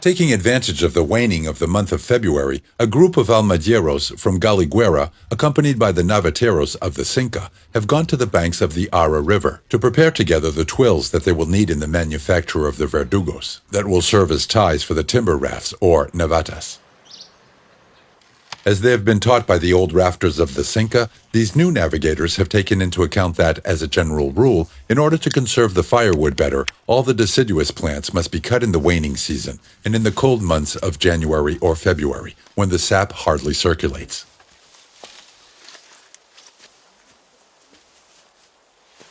Taking advantage of the waning of the month of February, a group of almadieros from Galiguera, accompanied by the naveteros of the Cinca, have gone to the banks of the Ara River to prepare together the twills that they will need in the manufacture of the verdugos that will serve as ties for the timber rafts or navatas. As they have been taught by the old rafters of the Cinca, these new navigators have taken into account that, as a general rule, in order to conserve the firewood better, all the deciduous plants must be cut in the waning season and in the cold months of January or February, when the sap hardly circulates.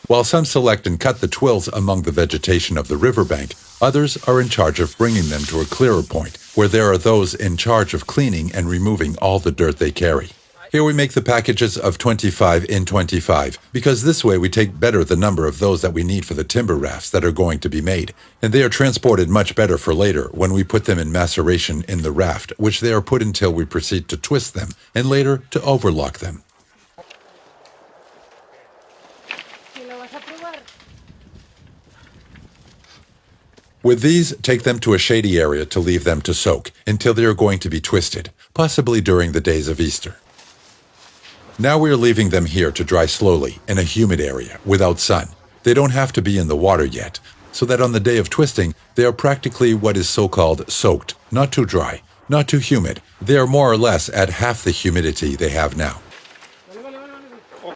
While some select and cut the twills among the vegetation of the riverbank, others are in charge of bringing them to a clearer point, where there are those in charge of cleaning and removing all the dirt they carry. Here we make the packages of 25 in 25, because this way we take better the number of those that we need for the timber rafts that are going to be made, and they are transported much better for later when we put them in maceration in the raft, which they are put until we proceed to twist them, and later to overlock them. With these, take them to a shady area to leave them to soak until they are going to be twisted, possibly during the days of Easter. Now we are leaving them here to dry slowly in a humid area without sun. They don't have to be in the water yet, so that on the day of twisting, they are practically what is so-called soaked, not too dry, not too humid. They are more or less at half the humidity they have now.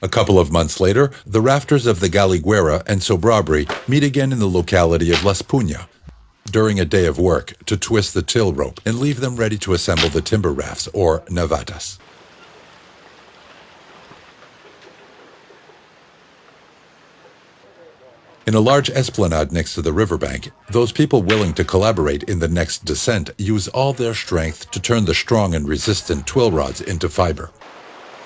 A couple of months later, the rafters of the Galiguera and Sobrabri meet again in the locality of Las Puñas during a day of work to twist the till rope and leave them ready to assemble the timber rafts or navatas. In a large esplanade next to the riverbank, those people willing to collaborate in the next descent use all their strength to turn the strong and resistant twill rods into fiber.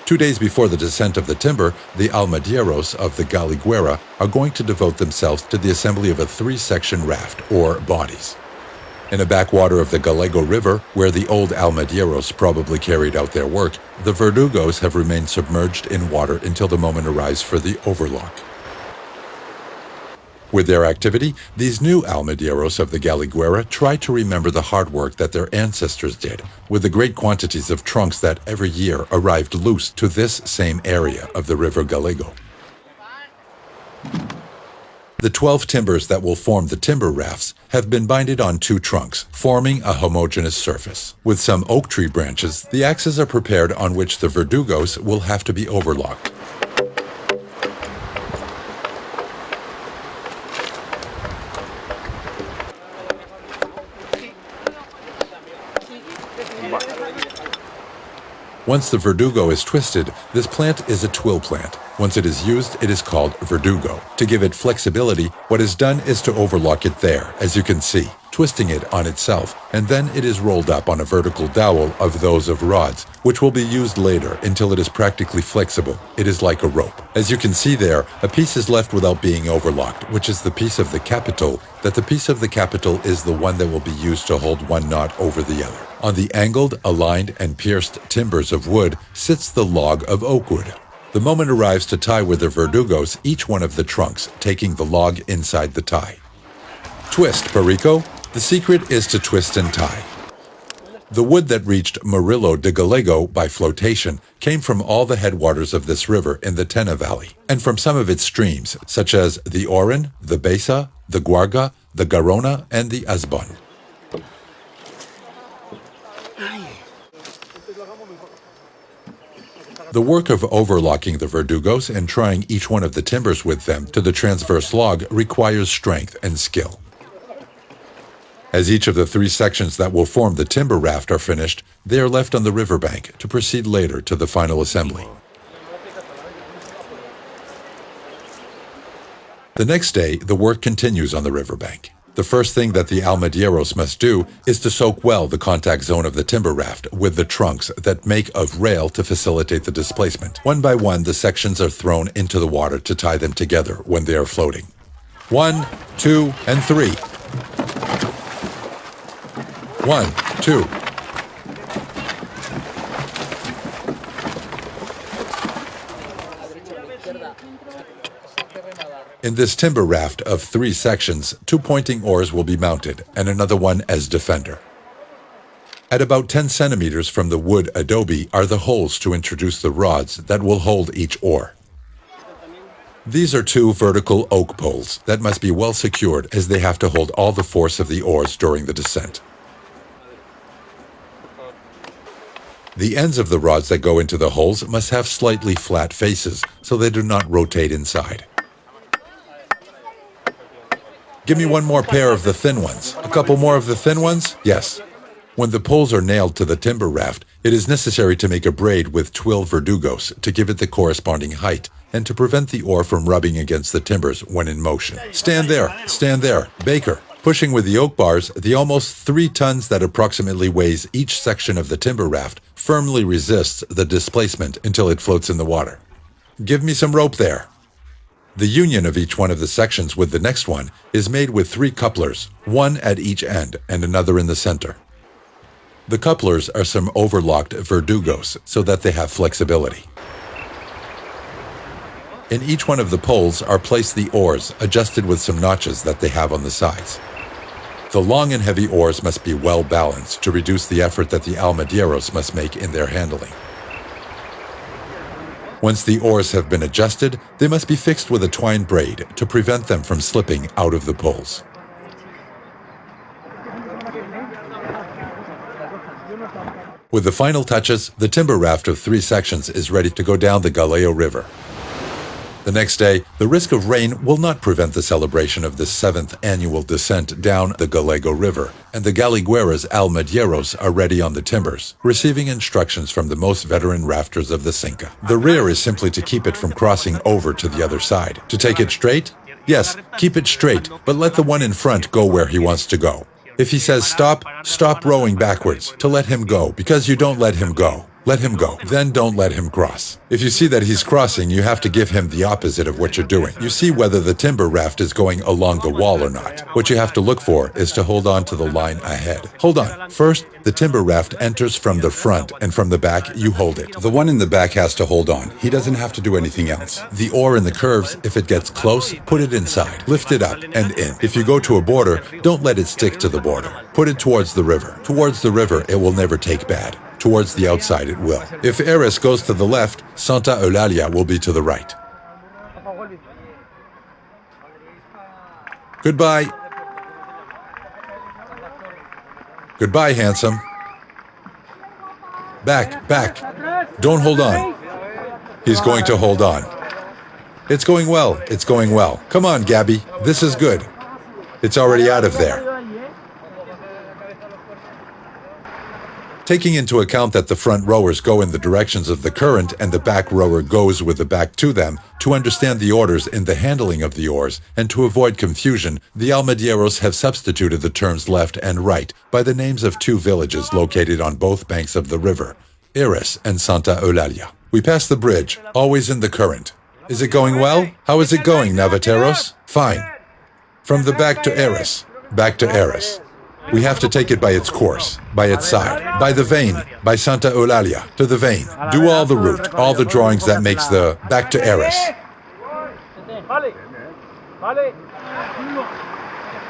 2 days before the descent of the timber, the almadieros of the Galiguera are going to devote themselves to the assembly of a 3-section raft, or bodies. In a backwater of the Gallego River, where the old almadieros probably carried out their work, the verdugos have remained submerged in water until the moment arrives for the overlock. With their activity, these new almadieros of the Galiguera try to remember the hard work that their ancestors did, with the great quantities of trunks that every year arrived loose to this same area of the River Gallego. The 12 timbers that will form the timber rafts have been binded on 2 trunks, forming a homogeneous surface. With some oak tree branches, the axes are prepared on which the verdugos will have to be overlocked. Once the verdugo is twisted, this plant is a twill plant. Once it is used, it is called verdugo. To give it flexibility, what is done is to overlock it there, as you can see, twisting it on itself, and then it is rolled up on a vertical dowel of those of rods, which will be used later until it is practically flexible. It is like a rope. As you can see there, a piece is left without being overlocked, which is the piece of the capital, that the piece of the capital is the one that will be used to hold one knot over the other. On the angled, aligned, and pierced timbers of wood sits the log of oak wood. The moment arrives to tie with the verdugos each one of the trunks, taking the log inside the tie. Twist, Perico. The secret is to twist and tie. The wood that reached Murillo de Gallego by flotation came from all the headwaters of this river in the Tena Valley, and from some of its streams, such as the Oren, the Besa, the Guarga, the Garona, and the Asbon. The work of overlocking the verdugos and trying each one of the timbers with them to the transverse log requires strength and skill. As each of the 3 sections that will form the timber raft are finished, they are left on the riverbank to proceed later to the final assembly. The next day, the work continues on the riverbank. The first thing that the almadieros must do is to soak well the contact zone of the timber raft with the trunks that make of rail to facilitate the displacement. One by one, the sections are thrown into the water to tie them together when they are floating. 1, 2, and 3. 1, 2. In this timber raft of 3 sections, 2 pointing oars will be mounted and another one as defender. At about 10 centimeters from the wood adobe are the holes to introduce the rods that will hold each oar. These are two vertical oak poles that must be well secured as they have to hold all the force of the oars during the descent. The ends of the rods that go into the holes must have slightly flat faces so they do not rotate inside. Give me one more pair of the thin ones. A couple more of the thin ones? Yes. When the poles are nailed to the timber raft, it is necessary to make a braid with twill verdugos to give it the corresponding height and to prevent the oar from rubbing against the timbers when in motion. Stand there, Baker. Pushing with the oak bars, the almost 3 tons that approximately weighs each section of the timber raft firmly resists the displacement until it floats in the water. Give me some rope there. The union of each one of the sections with the next one is made with 3 couplers, one at each end and another in the center. The couplers are some overlocked verdugos so that they have flexibility. In each one of the poles are placed the oars adjusted with some notches that they have on the sides. The long and heavy oars must be well balanced to reduce the effort that the almadieros must make in their handling. Once the oars have been adjusted, they must be fixed with a twine braid to prevent them from slipping out of the poles. With the final touches, the timber raft of 3 sections is ready to go down the Gallego River. The next day, the risk of rain will not prevent the celebration of the 7th annual descent down the Gallego River, and the Galigueras almadieros are ready on the timbers, receiving instructions from the most veteran rafters of the Cinca. The rear is simply to keep it from crossing over to the other side. To take it straight? Yes, keep it straight, but let the one in front go where he wants to go. If he says stop, stop rowing backwards to let him go, because you don't let him go. Let him go, then don't let him cross. If you see that he's crossing, you have to give him the opposite of what you're doing. You see whether the timber raft is going along the wall or not. What you have to look for is to hold on to the line ahead. Hold on. First, the timber raft enters from the front, and from the back, you hold it. The one in the back has to hold on. He doesn't have to do anything else. The oar in the curves, if it gets close, put it inside. Lift it up and in. If you go to a border, don't let it stick to the border. Put it towards the river. Towards the river, it will never take bad. Towards the outside it will. If Eres goes to the left, Santa Eulalia will be to the right. Goodbye. Goodbye, handsome. Back, back. Don't hold on. He's going to hold on. It's going well, it's going well. Come on, Gabby, this is good. It's already out of there. Taking into account that the front rowers go in the directions of the current and the back rower goes with the back to them, to understand the orders in the handling of the oars and to avoid confusion, the almadieros have substituted the terms left and right by the names of 2 villages located on both banks of the river, Eres and Santa Eulalia. We pass the bridge, always in the current. Is it going well? How is it going, Navateros? Fine. From the back to Eres. Back to Eres. We have to take it by its course, by its side, by the vein, by Santa Eulalia, to the vein. Do all the route, all the drawings that makes the back to Eres.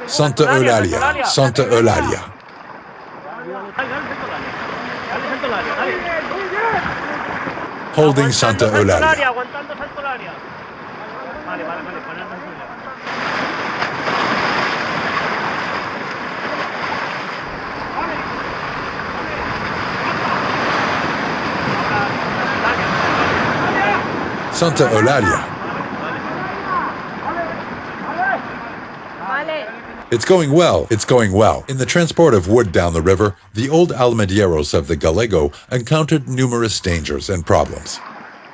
Santa Eulalia, Santa Eulalia. Holding Santa Eulalia. Santa Eulalia. It's going well, it's going well. In the transport of wood down the river, the old almadieros of the Gallego encountered numerous dangers and problems.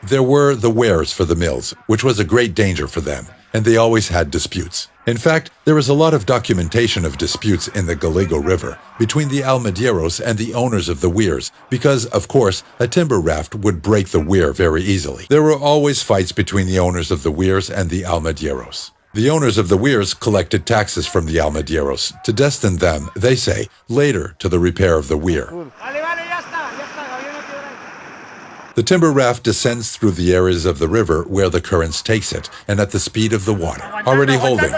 There were the wares for the mills, which was a great danger for them, and they always had disputes. In fact, there is a lot of documentation of disputes in the Gallego River between the almadieros and the owners of the weirs, because, of course, a timber raft would break the weir very easily. There were always fights between the owners of the weirs and the almadieros. The owners of the weirs collected taxes from the almadieros to destine them, they say, later to the repair of the weir. The timber raft descends through the areas of the river where the currents takes it, and at the speed of the water, already holding.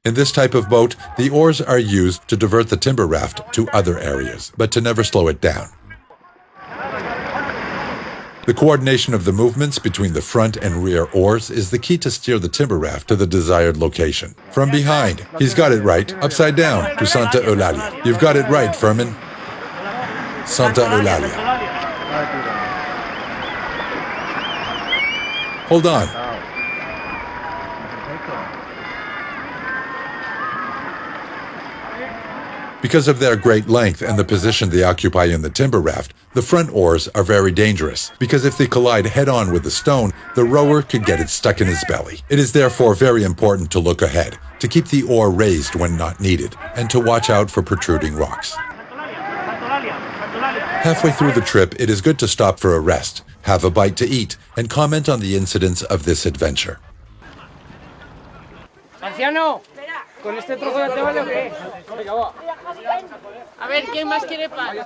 In this type of boat, the oars are used to divert the timber raft to other areas, but to never slow it down. The coordination of the movements between the front and rear oars is the key to steer the timber raft to the desired location. From behind, he's got it right, upside down, to Santa Eulalia. You've got it right, Furman. Santa Eulalia. Hold on. Because of their great length and the position they occupy in the timber raft, the front oars are very dangerous, because if they collide head-on with the stone, the rower could get it stuck in his belly. It is therefore very important to look ahead, to keep the oar raised when not needed, and to watch out for protruding rocks. Halfway through the trip, it is good to stop for a rest, have a bite to eat, and comment on the incidents of this adventure. Anciano, ¿con este trozo ya te vale o qué? A ver, ¿quién más quiere pan?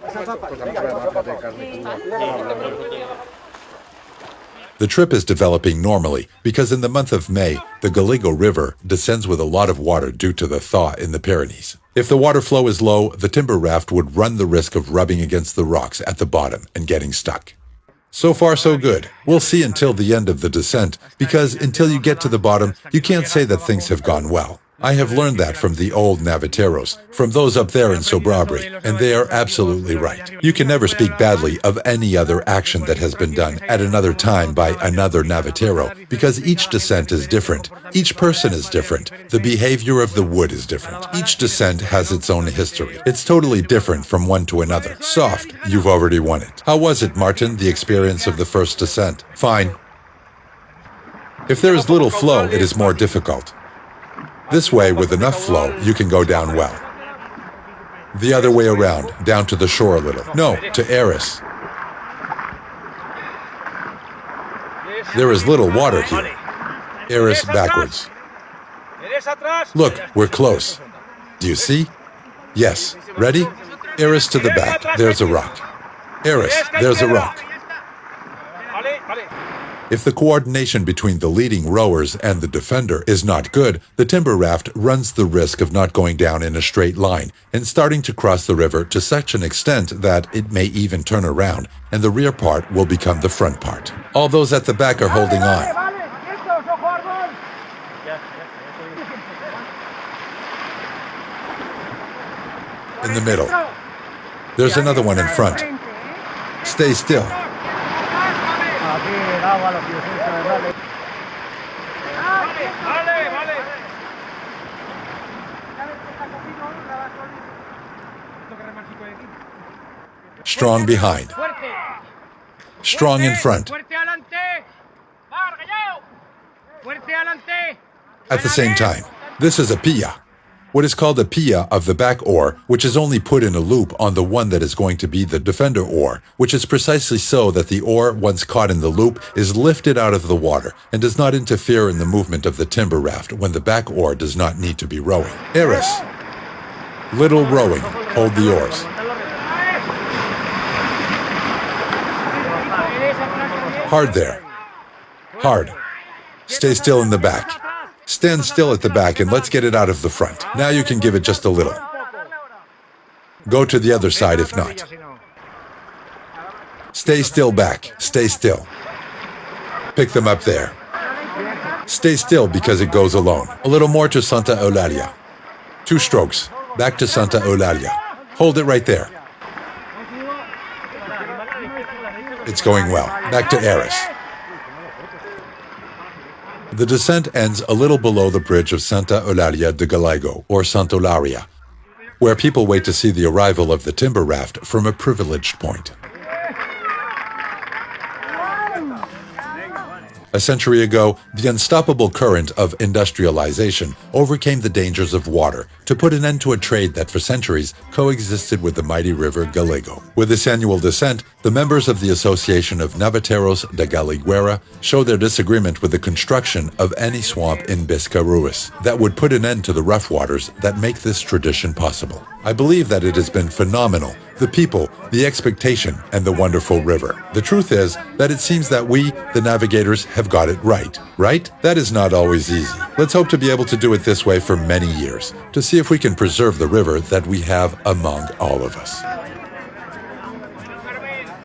The trip is developing normally because in the month of May, the Gallego River descends with a lot of water due to the thaw in the Pyrenees. If the water flow is low, the timber raft would run the risk of rubbing against the rocks at the bottom and getting stuck. So far, so good. We'll see until the end of the descent, because until you get to the bottom, you can't say that things have gone well. I have learned that from the old naveteros, from those up there in Sobrabri, and they are absolutely right. You can never speak badly of any other action that has been done at another time by another navetero, because each descent is different. Each person is different. The behavior of the wood is different. Each descent has its own history. It's totally different from one to another. Soft, you've already won it. How was it, Martin, the experience of the first descent? Fine. If there is little flow, it is more difficult. This way, with enough flow, you can go down well. The other way around, down to the shore a little. No, to Eris. There is little water here. Eris backwards. Look, we're close. Do you see? Yes. Ready? Eris to the back. There's a rock. Eris, there's a rock. If the coordination between the leading rowers and the defender is not good, the timber raft runs the risk of not going down in a straight line and starting to cross the river to such an extent that it may even turn around and the rear part will become the front part. All those at the back are holding on. In the middle. There's another one in front. Stay still. Strong behind. Strong in front. At the same time, this is a pilla. What is called a pilla of the back oar, which is only put in a loop on the one that is going to be the defender oar, which is precisely so that the oar, once caught in the loop, is lifted out of the water and does not interfere in the movement of the timber raft when the back oar does not need to be rowing. Eris. Little rowing. Hold the oars. Hard there. Hard. Stay still in the back. Stand still at the back and let's get it out of the front. Now you can give it just a little. Go to the other side if not. Stay still back. Stay still. Pick them up there. Stay still because it goes alone. A little more to Santa Eulalia. 2 strokes. Back to Santa Eulalia. Hold it right there. It's going well. Back to Eris. The descent ends a little below the bridge of Santa Eulalia de Gallego, or Sant'Eulalia, where people wait to see the arrival of the timber raft from a privileged point. A century ago, the unstoppable current of industrialization overcame the dangers of water to put an end to a trade that for centuries coexisted with the mighty river Gallego. With this annual descent, the members of the Association of Naveteros de Galiguera show their disagreement with the construction of any swamp in Biscarroes that would put an end to the rough waters that make this tradition possible. I believe that it has been phenomenal. The people, the expectation, and the wonderful river. The truth is that it seems that we, the navigators, have got it right. Right? That is not always easy. Let's hope to be able to do it this way for many years, to see if we can preserve the river that we have among all of us.